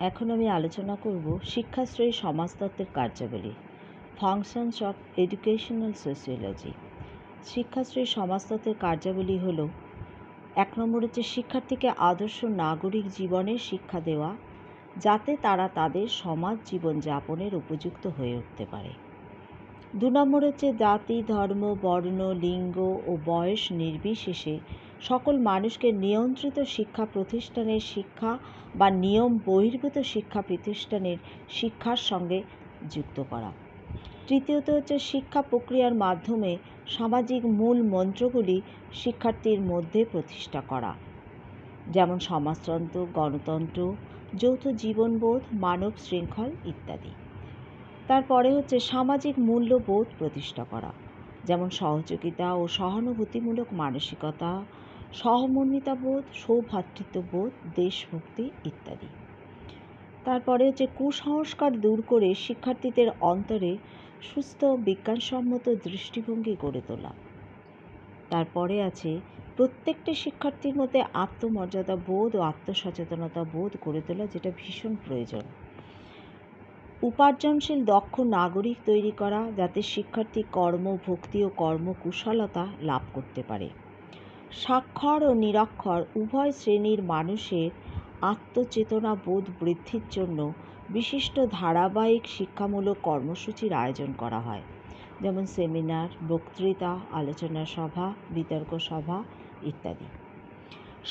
এখন আমি আলোচনা করব শিক্ষাশ্রয়ী সমাজতত্ত্বের কার্যাবলী, ফাংশনস অফ এডুকেশনাল সোশিওলজি। শিক্ষাশ্রয়ী সমাজতত্ত্বের কার্যাবলী হল, 1 নম্বর হচ্ছে শিক্ষার্থীকে আদর্শ নাগরিক জীবনের শিক্ষা দেওয়া, যাতে তারা তাদের সমাজ জীবনযাপনের উপযুক্ত হয়ে উঠতে পারে। 2 নম্বর হচ্ছে জাতি, ধর্ম, বর্ণ, লিঙ্গ ও বয়স নির্বিশেষে সকল মানুষকে নিয়ন্ত্রিত শিক্ষা প্রতিষ্ঠানের শিক্ষা বা নিয়ম বহির্ভূত শিক্ষা প্রতিষ্ঠানের শিক্ষার সঙ্গে যুক্ত করা। তৃতীয়ত হচ্ছে শিক্ষা প্রক্রিয়ার মাধ্যমে সামাজিক মূল মন্ত্রগুলি শিক্ষার্থীর মধ্যে প্রতিষ্ঠা করা, যেমন সমাজতন্ত্র, গণতন্ত্র, যৌথ জীবনবোধ, মানব শৃঙ্খল ইত্যাদি। তারপরে হচ্ছে সামাজিক মূল্যবোধ প্রতিষ্ঠা করা, যেমন সহযোগিতা ও সহানুভূতিমূলক মানসিকতা, সহমর্মিতাবোধ, সৌভ্রাতৃত্ববোধ, দেশভক্তি ইত্যাদি। তারপরে হচ্ছে কুসংস্কার দূর করে শিক্ষার্থীদের অন্তরে সুস্থ বিজ্ঞানসম্মত দৃষ্টিভঙ্গি গড়ে তোলা। তারপরে আছে প্রত্যেকটি শিক্ষার্থীর মধ্যে আত্মমর্যাদা বোধ ও আত্মসচেতনতা বোধ গড়ে তোলা, যেটা ভীষণ প্রয়োজন। উপার্জনশীল দক্ষ নাগরিক তৈরি করা, যাতে শিক্ষার্থী কর্মভক্তি ও কর্মকুশলতা লাভ করতে পারে। সাক্ষর ও নিরক্ষর উভয় শ্রেণীর মানুষের আত্মচেতনা বোধ বৃদ্ধির জন্য বিশিষ্ট ধারাবাহিক শিক্ষামূলক কর্মসূচির আয়োজন করা হয়, যেমন সেমিনার, বক্তৃতা, আলোচনা সভা, বিতর্ক সভা ইত্যাদি।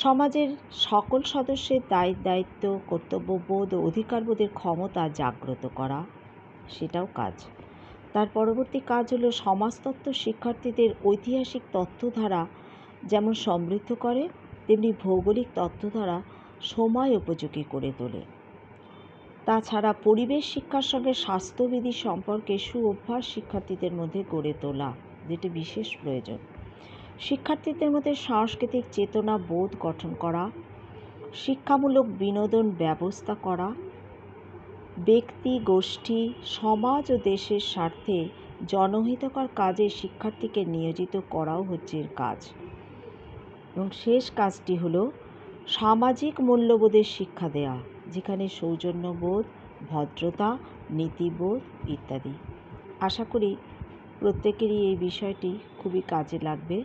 সমাজের সকল সদস্যের দায়িত্ব, কর্তব্যবোধ ও অধিকারবোধের ক্ষমতা জাগ্রত করা, সেটাও কাজ। তার পরবর্তী কাজ হলো সমাজতত্ত্ব শিক্ষার্থীদের ঐতিহাসিক তথ্যধারা যেমন সমৃদ্ধ করে, তেমনি ভৌগোলিক তথ্যধারা সময় উপযোগী করে তোলে। তাছাড়া পরিবেশ শিক্ষার সঙ্গে স্বাস্থ্যবিধি সম্পর্কে সুঅভ্যাস শিক্ষার্থীদের মধ্যে গড়ে তোলা, যেটি বিশেষ প্রয়োজন। শিক্ষার্থীদের মধ্যে সাংস্কৃতিক চেতনা বোধ গঠন করা, শিক্ষামূলক বিনোদন ব্যবস্থা করা, ব্যক্তি, গোষ্ঠী, সমাজ ও দেশের স্বার্থে জনহিতকর কাজে শিক্ষার্থীকে নিয়োজিত করাও হচ্ছে এর কাজ। এবং শেষ কাজটি হলো সামাজিক মূল্যবোধের শিক্ষা দেয়া, যেখানে সৌজন্যবোধ, ভদ্রতা, নীতিবোধ ইত্যাদি। আশা করি প্রত্যেকেরই এই বিষয়টি খুবই কাজে লাগবে।